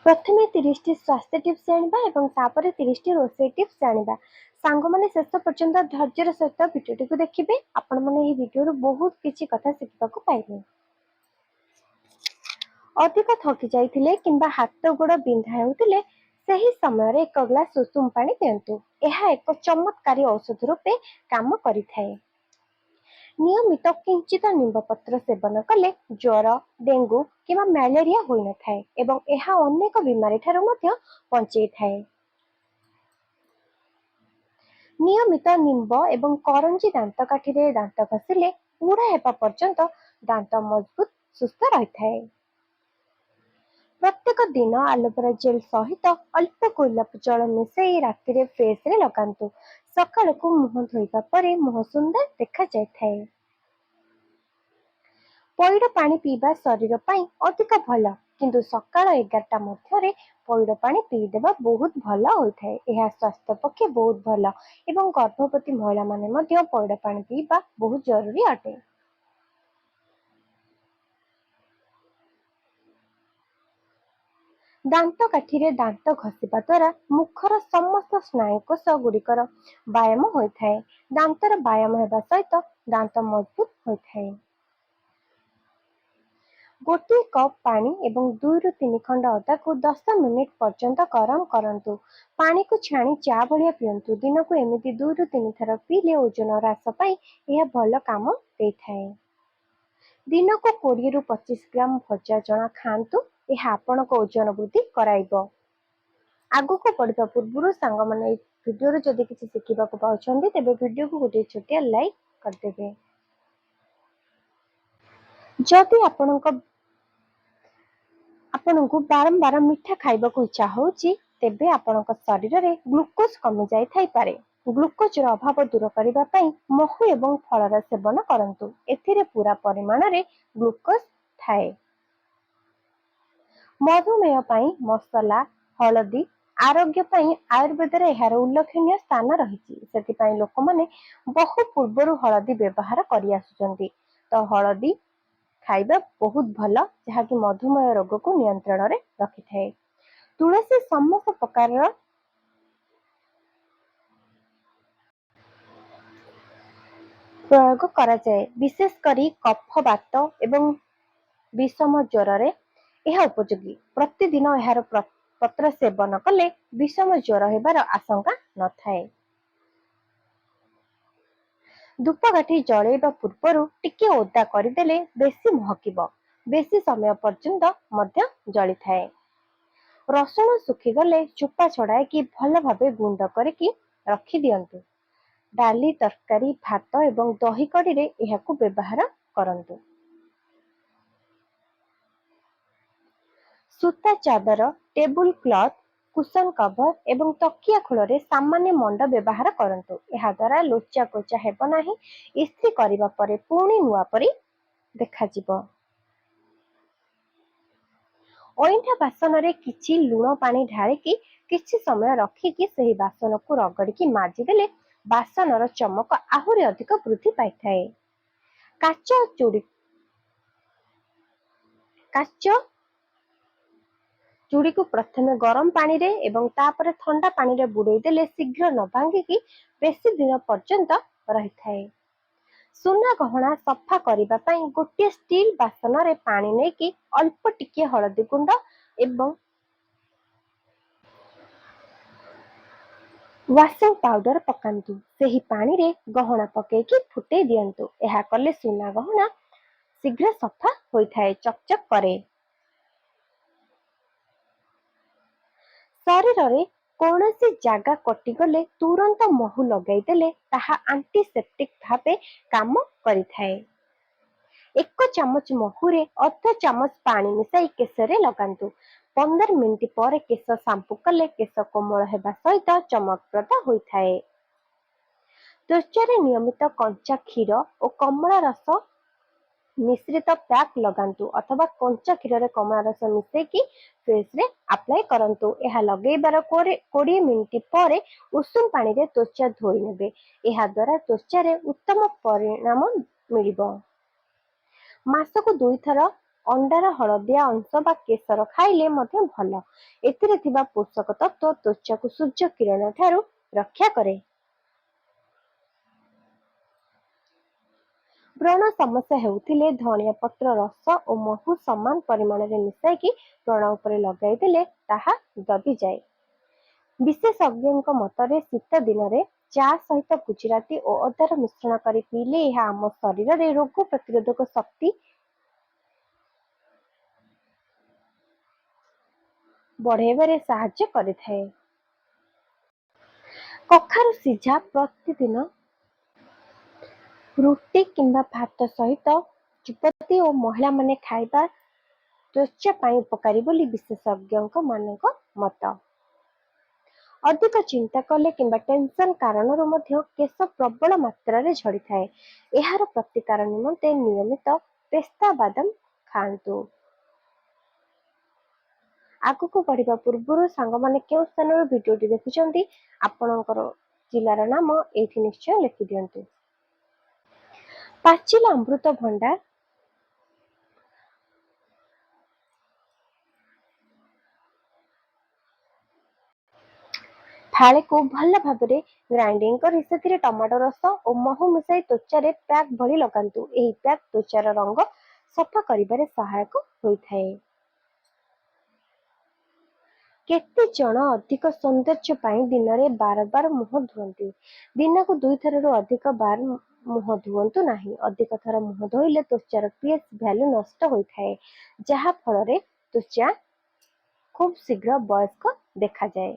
प्रथमे 30टी स्वास्थ्य टिप्स जानिबा एवं तापर 30टी रोषेई टिप्स जानिबा। सांग माने शेष पर्यंत धैर्यर सहित भिडियोटी देखिए। आपण माने एही भिडियो बहुत किछि कथा शिखिबाकू पाइबे। अधिक थकी जाइथिले किंबा हाथ गोड़ बिंधा हेउथिले ସେହି समय एक ग्लास उषुम पानी दियंतु। ଏହା ଏକ ଚମତ୍କାରୀ ଔଷଧ ରୂପେ କାମ କରିଥାଏ। नियमित किंचित निम्बपत्र सेवन कले ज्वर डेंगू किंवा ମ୍ୟାଲେରିଆ ହୋଇନଥାଏ ଏବଂ ଏହା ଅନେକ बीमारी ଠାରୁ ମଧ୍ୟ ବଞ୍ଚେଇଥାଏ। नियमित निम्ब एवं करंजी दांतकाठिरे दांत घषिले बुढ़ा हेबा पर्यंत दांत मजबूत सुस्थ रहिଥାଏ। प्रत्येक दिन आलोवेरा जेल सहित अल्प गोलाप जल मिसई राति फेस रे लगांतु। सकाळ को मुह धोइबा परे मुह सुंदर देखा जायଥାଏ। पैड पानी पीवा शरीर पाई अधिक भल किंतु सकाळ 11टा मध्यरे पैड पानी पीदेवा बहुत भल होइଥାଏ। यह स्वास्थ्य पक्षे बहुत भल एवं गर्भवती महिला माने मध्य पैड पानी पीवा बहुत जरूरी अटे। दांत काठिरे दांत घषिबा द्वारा मुखर समस्त स्नायुकोश गुड़िकर व्यायाम होइଥାଏ। दांतर व्यायाम हेबा सहित दांत मजबूत होइଥାଏ। गोटे कप पानी एवं 2 ରୁ 3 खंड अदा को 10 मिनिट पर्यंत गरम करंतु। पानी को छाणी चा भलिया पियंतु। दिन को एमिति 2 ରୁ 3 थर पीले ओजन ह्रास पाई यह भल काम देइଥାଏ। दिन को 20 ରୁ 25 ग्राम भजा चना खांतु। यह आपनक ओजन वृद्धि कराइबो। आगु को बढ़िबा पूर्व सांग माने वीडियो रे जदि किछि शिखिबा को पाउछन्ती तेबे वीडियो को गोटे छोटिया लाइक कर देबे। जदि आपनको बारंबार मिठा खाइबा को इच्छा होउची तेबे आपनक शरीर रे ग्लूकोज कमी जाई थाई पारे। ग्लूकोज रो अभाव दूर करिबा पई महु एवं फलर सेवन करंतु। एथिरे पूरा परिमाण रे ग्लूकोज थाए। मधुमेह पई मसला हळदी आरोग्य पई आयुर्वेद रे एहार उल्लेखनीय स्थान रहिछि। सेति पई लोक माने बहु पूर्वरु हळदी व्यवहार करि आसुचंती। तो हळदी खाइबा बहुत भल जहा कि मधुमेह रोग को नियंत्रण रे रखि थाए। तुलसी समस्त प्रकार प्रयोग करा जाए। विशेष करी कफ बात एवं विषम ज्वर रे यह उपयोगी। प्रतिदिन एहार पत्र सेवन कले विषम ज्वर हेबार आशंका न थाए। धूपकाठी जळेबा पूर्वरु टिके ओदा करदेले बेसी महकिब। बेसी समय पर्यंत मध्य जळि थाए। रसुण सुखी गले चुपा छड़ाए कि भल भाबे गुंड करके रखि दियंतु। डाली तरकारी भात एवं दही कड़ी रे एहाकु व्यवहार करंतु। सूता चादर टेबुल क्लॉथ कुशन कवर एवं तकिया खोल सामान्य मंड व्यवहार करंतु। एहा द्वारा लोचा कोचा हेब नाही। इस्त्री करिबा परे पुणी नुआ परी देखा जिवो। ओइठा बासन रे किछि लूण पानी ढाळिकी किछि समय रखिकी सही बासन को रगड़िकी माजी देले बासनर चमक आहुरी अधिक वृद्धि पाइଥାଏ। काच चूड़ी को प्रथमे गरम पानी रे एवं तापर ठंडा पानी रे बुड़ेई देले शीघ्र न भांगिकी बेसी दिन पर्यंत रही थाए। सुना गहना सफा करिबा पई गोटे स्टील बासन रे पानी नेकी अल्प टिके हळदी गुंड एवं वाशिंग पाउडर पकांतु। सेही पानी रे गहना पकेकी फुटे दियंतु। एहा कले सुना गहना शीघ्र सफा होई थाए चकचक करे। शरीर रे कौनसी जागा कटिगले तुरंत महु लगाई देले ताहा एंटीसेप्टिक भावे काम करिथाए। 1 चामच महुरे अर्ध चामच पानी मिसाई केशरे लगांतु। 15 मिनिट पर केश शांपू कले केश कोमल हेबा सहित चमकप्रद होइथाए। त्वचा नियमित कंचा क्षीर और कमला रस मिश्रित पैक लगांतु अथवा कंचा क्षीर रे कमला रस मिसेकी फेस रे अप्लाई करंतु। एहा लगेबार 20 मिनिट पर उषुम पानी रे त्वचा धोई नेबे। एहा द्वारा त्वचा रे उत्तम परिणाम मिलिबो। मासको 2 थर अंडार हलदिया अंश बा केशर खाइले मध्य भल। एथिरे थिबा पोषक तत्व त्वचा को सूर्य किरण ठारू रक्षा करे। व्रण समस्या हेउथिले धनिया पत्र रस और महू समान परिमाण रे मिसाई व्रण उपरे लगाई देले ताहा दबी जाए। विशेषज्ञों मतरे शीत दिन में चा सहित गुजराती और अदार मिश्रण कर पीले यह आम शरीर में रोग प्रतिरोधक शक्ति बढ़ाइबारे साहाय्य करिथाए। कखारु सिझा प्रतिदिन रुटी किंबा भात सहित युवती और महिला माने खाइबा त्वचा पाई उपकारी बोली विशेषज्ञों मानक मत। अधिक चिंता कले किंबा टेंशन कारणरू मध्य केश प्रबल मात्रा रे झड़ी थाए। एहार प्रतिकार निमंते नियमित पेस्ता बादाम खांतु। आगको बढ़िबा पूर्वरु सांग माने केउ स्थानरो भिडियोटी देखुचंती आपणकर जिल्लार नाम एठी निश्चय लिखि दियंतु। पाचिला अमृत भंडा फाळे को भल भाबरे ग्राइंडिंग करी सेथिरे टमाटो रस और महू मिसाई त्वचा रे पैक भली लगांतु। एही पैक त्वचार रंग सफा करिबारे सहायक होइथाए। केते जन अधिक सौंदर्य पाई दिन में बार बार मुह धुअंती। दिन को 2 थरु अधिक बार मुह धुअंतु नाही। अधिक थर मुह धोइले त्वचार पीएच वैल्यू नष्ट होइथाए, जहा फल रे त्वचा खूब शीघ्र वयस्क देखा जाए।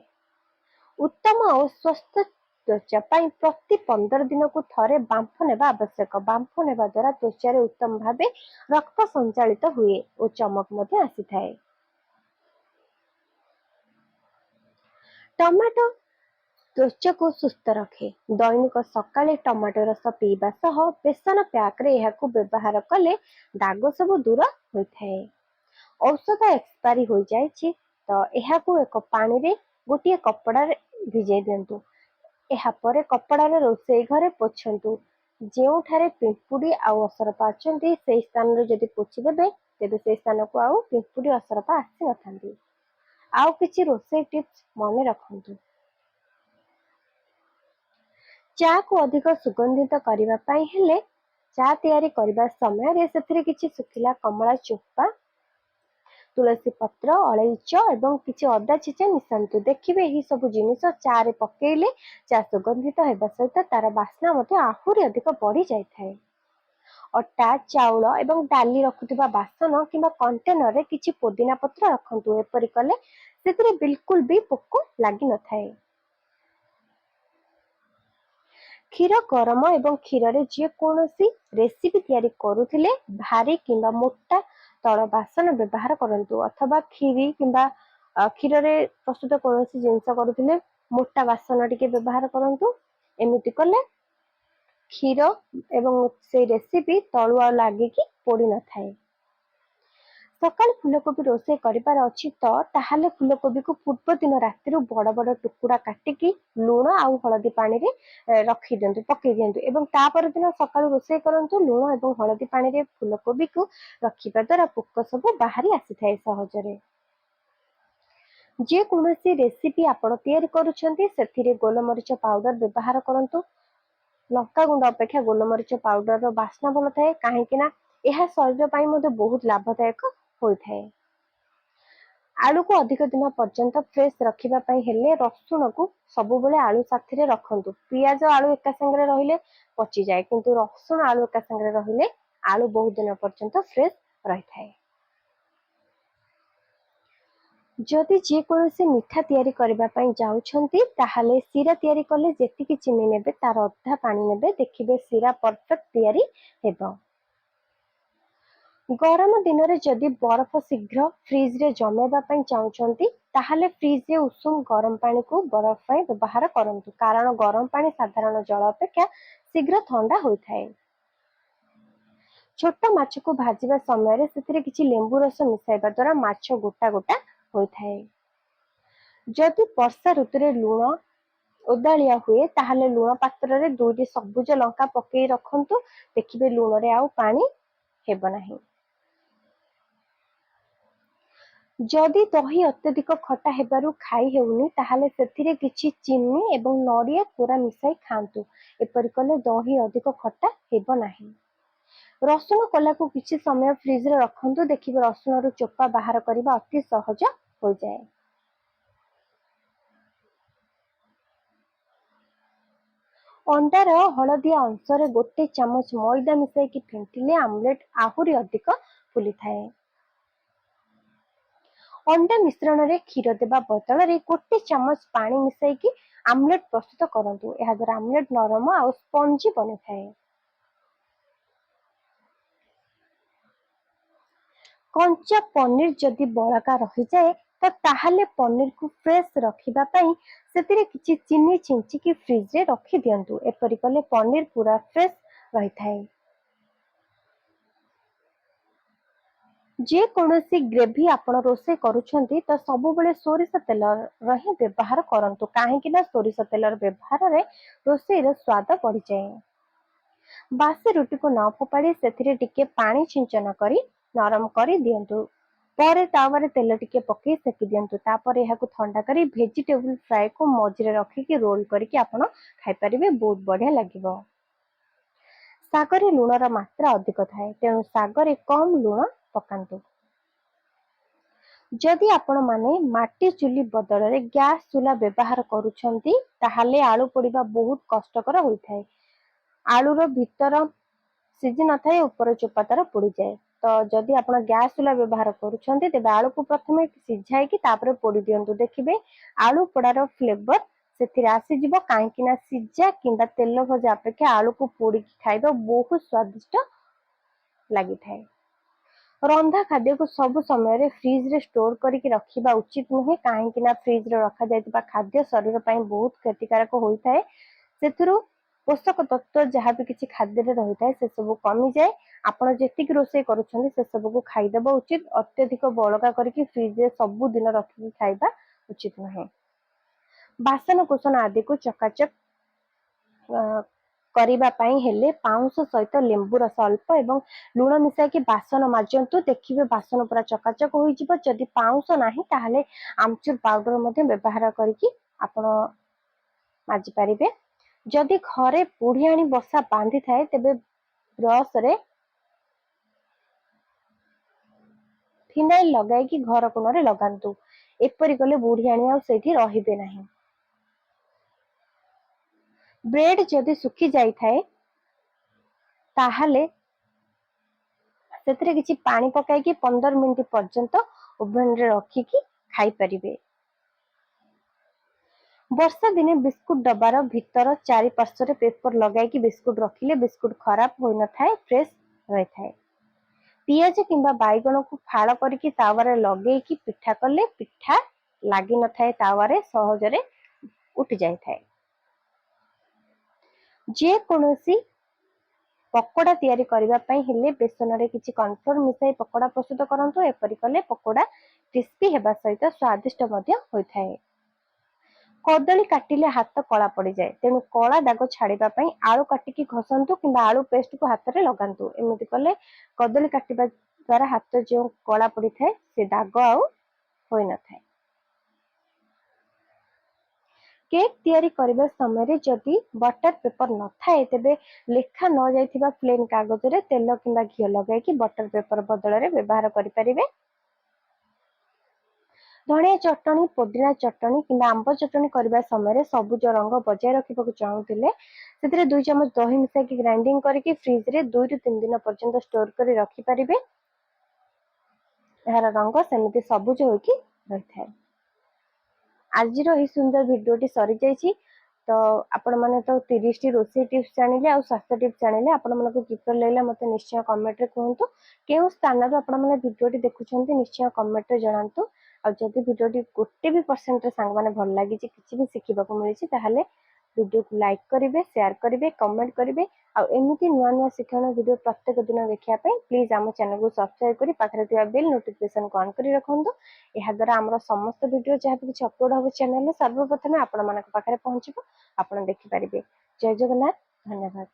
उत्तम और स्वस्थ त्वचा पाई प्रति 15 दिन को थरे बांफ नेबा आवश्यक। बांफ नेबा द्वारा त्वचा उत्तम भावे रक्त संचालित हुए और चमक मध्य आसीथाए। टमाटो त्वचा को सुस्थ रखे। दैनिक सकाळे टमाटो रस पीवा सह बेसन पैक रे एहाकू व्यवहार कले दाग सब दूर होइथाए। औषध एक्सपायरी हो जाइछि तो एहाकू एक पानी रे गोटिए कपड़ा रे भिजै दियंतु। एहा परे कपड़ा रे रोसई घरे पोछंतु। जेउठारे पिंपुड़ी आ असरपा अछंती सेही स्थान रे जदि पोछि देबे तेबे सेही स्थान को आउ पिंपुड़ी असरपा आसी नथांती। आउ किछि रोसई टिप्स मने रखंतु। चा को अधिक सुगंधित करिबा पाई हेले चा तैयारी करिबा समय रे सेथिरे किछि सुखिला कमला चोपा तुलसी पत्र अलैच एवं किछि अदा छेचा मिसांतु। देखिबे एही सब जिनिस चा रे पकेइले चा सुगंधित हेबा सहित तार बास्ना मते आहुरी अधिक बढ़ी जाइथाए। अटा चाउल एवं डाली रखुथिबा बासन किंबा कंटेनर रे किछि पुदीना पत्र रखंतु। एपरि कले सेथिरे बिल्कुल भी पोको लागि न थाए। क्षीर गरम एवं क्षीर रे जे कोनोसी रेसिपी तैयारी करूथिले भारी किंबा मोटा तळ बासन व्यवहार करंतु। अथवा खीरी किंबा क्षीर रे प्रस्तुत कोनोसी जिंस करूथिले मोटा बासन टिके व्यवहार करंतु। एमिति कले क्षीर एवं से रेसिपी तळुआ लागि कि पोड़ी न थाए। सकाल फूलकोबी रोषे करिबार अछि तो ताहाले फूलकोबी को पूर्व दिन राति बड़ बड़ टुकुड़ा काटिकी लूण आउ हलदी पानी रे रखी दियंतु पकई दियंतु एवं तापर दिन सकाल रोषे करंतु। लूण एवं हलदी पानी रे फूलकोबी को रखिबा द्वारा पोक सब बाहरी आसीथाए सहजरे। जे कोनोसी रेसिपी आपण तैयारी करूछंती सेथिरे गोलमरिच पाउडर व्यवहार करंतु। लंका गुंड अपेक्षा गोलमरिच पाउडर रो बास्ना भल थाए काहेकि ना यह शरीर पाई मध्ये बहुत लाभदायक होइथाए। आलू को अधिक दिन पर्यंत फ्रेश रखिबा पाई हेले रसुण को सबु बेले आलू साथी रे रखंतु। पियाज आलू एका संगे रहिले पची जाए किंतु रसुण आलू एका संगे रहिले आलू बहुत दिन पर्यंत फ्रेश रहिथाए। जदि जे कोनोसी मिठा तैयारी करबा पाई जाउछंती ताहाले सीरा तैयारी कले जेतिकी चीनी नेबे तार अधा पानी नेबे देखिबे सीरा परफेक्ट तैयारी हेबो। गरम दिन रे जदि बरफ शीघ्र फ्रिज रे जमेबा पाई चाहुछंती ताहाले फ्रिज रे उषुम गरम पानी को बरफ पाई व्यवहार करंतु। कारण गरम पानी साधारण जल अपेक्षा शीघ्र ठंडा होइथाए। छोट माछ को भाजिबा समय रे सेथिरे किछि लेंबू रस मिसाइबा द्वारा माछ गोटा गोटा होइथाए। जदि वर्षा ऋतु रे लूण ओदालिया हुए ताहाले लूण पात्र रे 2टी सबुज लंका पकई रखंतु। देखिबे लूण रे आउ पानी हेबो नाही। जदि दही अत्यधिक खटा हेबारु खाई हेउनी ताहाले सेथिरे किछि चीनी एवं नडिया कोरा मिसाई खांतु। एपरि कले दही अधिक खटा हेबो नाही। रसुण कलाକୁ କିଛି ସମୟ फ्रिज रे रखंतु, देखिबे रसुण रो चोपा बाहर କରିବା अति सहज हो जाए। अंडार हलदिया अंशरे गोटे चामच मैदा मिसाई फेंटिले आमलेट आहुरी अधिक फुली थाए। अंडा मिश्रण रे क्षीर देबा बदल रे गोटे चामच पानी मिसाई आमलेट प्रस्तुत करंतु। एहा द्वारा आमलेट नरम और स्पंजी बने थाए। कंचा पनीर जदि बळका रही जाए तो ताहाले पनीर को फ्रेश रखिबा पई सेतिरे किछि चीनी छिंची की फ्रिज रे रखि दियंतु। एपरि कले पनीर पूरा फ्रेश रही थाए। जे कोनोसी ग्रेवी आपण रोसे करूछंती तो सब बेले सोरिष तेल रही व्यवहार करंतु, काहे कि ना सोरिष तेलर व्यवहार रे रोसे रे स्वाद बढ़ी जाए। बासी रुटी को न फोपाड़ी सेथिरे टिके पानी छिंचन करी नरम करी दियंतु। ପରେ ତାୱାରେ ତେଲ ଟିକେ ପକେଇ ସେକି ଦିଅନ୍ତୁ। ତାପରେ ଏହାକୁ ଥଣ୍ଡା କରି ଭେଜିଟେବୁଲ ଫ୍ରାଏ କୁ ମଝିରେ ରଖିକି ରୋଲ କରିକି ଆପଣ ଖାଇପାରିବେ, ବହୁତ ବଢିଆ ଲାଗିବ। ଶାଗରେ ଲୁଣର ମାତ୍ରା ଅଧିକ ଥାଏ, ତେଣୁ ଶାଗରେ କମ ଲୁଣ ପକାନ୍ତୁ। ଯଦି ଆପଣ ମାନେ ମାଟି ଚୁଲି ବଦଳରେ ଗ୍ୟାସ ଚୁଲା ବ୍ୟବହାର କରୁଛନ୍ତି ତାହେଲେ ଆଳୁ ପୋଡିବା ବହୁତ କଷ୍ଟକର ହୋଇଥାଏ। ଆଳୁର ଭିତର ସିଝି ନଥାଏ, ଉପର ଚୋପା ତାର ପୋଡିଯାଏ। ତ ଯଦି ଆପଣ ଗ୍ୟାସ ଚୁଲା ବ୍ୟବହାର କରୁଛନ୍ତି ତେବେ ଆଳୁକୁ ପ୍ରଥମେ ସିଝାଇକି ତାପରେ ପୋଡି ଦିଅନ୍ତୁ। ଦେଖିବେ ଆଳୁ ପୋଡାର ଫ୍ଲେଭର ସେଥିରେ ଆସିଯିବ, କାହିଁକି ନା ସିଝା କିମ୍ବା ତେଲ ଭଜା ଅପେକ୍ଷା ଆଳୁକୁ ପୋଡିକି ଖାଇବା ବହୁତ ସ୍ୱାଦିଷ୍ଟ ଲାଗିଥାଏ। ରନ୍ଧା ଖାଦ୍ୟକୁ ସବୁ ସମୟରେ ଫ୍ରିଜ ରେ ଷ୍ଟୋର କରିକି ରଖିବା ଉଚିତ ନୁହେଁ, କାହିଁକି ନା ଫ୍ରିଜ ରେ ରଖାଯାଇଥିବା ଖାଦ୍ୟ ଶରୀର ପାଇଁ ବହୁତ କ୍ଷତିକାରକ ହୋଇଥାଏ। ସେଥିରୁ पोषक तत्व जहाँ भी किसी खाद्य रही है से सब कमीजाए। आपण जेतिक रोषे करुछंती से सब को खाईदेबा उचित। अत्यधिक बलका करके फ्रिज रे सब दिन रखिकी खाइबा उचित नहे। बासन कुसन आदि को चकाचक करिबा पई हेले पाउंस सहित लेंबू रस अल्प एवं लूण मिसाई कि बासन माजंतु, देखिबे बासन पूरा चकाचक होई जिवो। जदि पाउंस नाही ताहले आमचूर पाउडर मध्ये व्यवहार करिकि आपण माजी पारिबे। जदि घरे बुढ़ियाणी बसा बांधि थाए तेबे ब्रश रे फिनाइल लगाई कि घर कोणरे लगांतु। एपरि गले बुढ़ियाणी आ सेठी रहिबे नाही। ब्रेड जदि सुखी जाई थाए ताहले सेतिरे किछि पानी पकाई कि 15 मिनिट पर्यंत ओभन रे रखिकी खाई परिबे। वर्षा दिने बिस्कुट डबार भीतर चारि पार्श्व पेपर लगाई बिस्कुट रखिले बिस्कुट खराब हो न थाए, फ्रेश रही थाए। पियाज किंबा बैगण को फाड़ करके तावारे लगेकी पिठा कले पिठा लगी न थाए, तावारे सहजरे उठी जाई थाए। जे कोनोसी पकोड़ा तैयारी करबा पई हेले बेसन रे किछि कॉर्नफ्लोर मिसाई पकोड़ा प्रस्तुत करंतु। एपरि कले पकोड़ा क्रिस्पी हेबा सहित स्वादिष्ट मध्य होय थाए। कदली काटिले हाथ कला पड़ जाए, तेणु कला दाग छाड़िबा पई आलू काटिकी घसंतु किंबा आलू पेस्ट को हाथ रे लगांतु। एमिति कले कदली काटिबा द्वारा हाथ जो कला पड़ी थाए से दाग आउ होय न थाए। केक तैयारी करबा समय रे जदि बटर पेपर न थाए तेबे लेखा न जाइथिबा प्लेन कागज रे तेल किंबा घियो लगाई कि बटर पेपर बदल रे व्यवहार करि परिबे। धनिया चटनी, पुदीना चटनी किंबा आंब चटनी करबा समय रे सबुज रंग बजाय रखिबाकू चाहूतिले सेतिरे 2 चम्मच दही मिसाई कि ग्राइंडिंग करके फ्रिज रे 2 रु 3 दिन पर्यंत स्टोर करी रखि परिबे। एहार रंग सेमिति सबुज होइकी रही थाए। आजिर ही सुंदर भिडियोटी सरी जाइछि। तो आपण माने तो 30 टी रोषे टिप्स जानिले आ स्वास्थ्य टिप्स जानिले। आपण मानको किपर लागला मते निश्चय कमेंट रे कहंतु। केउ स्थान रो आपण माने भिडियोटी देखुछंती निश्चय कमेंट रे जणांतु। आ जदि भिडियोटी गोटे भी परसेंट रे सांग माने भल लागि जे किछि भी सिखिबाकू मिलिछि ताहाले वीडियो को लाइक करिवे, शेयर करिवे, कमेंट करिवे। आ एमिति नुआ नुआ शिक्षण वीडियो प्रत्येक दिन देखिया पे प्लीज आम चैनल को सब्सक्राइब करी पाखरे थिबा बेल नोटिफिकेशन को ऑन करी रखंतु। एहा द्वारा हमर समस्त वीडियो जहाँ भी किछि अपलोड हो चैनल में सर्वप्रथम आपण मानक पाखरे पहुंचिबो, आपण देखि परिबे। जय जगन्नाथ, धन्यवाद।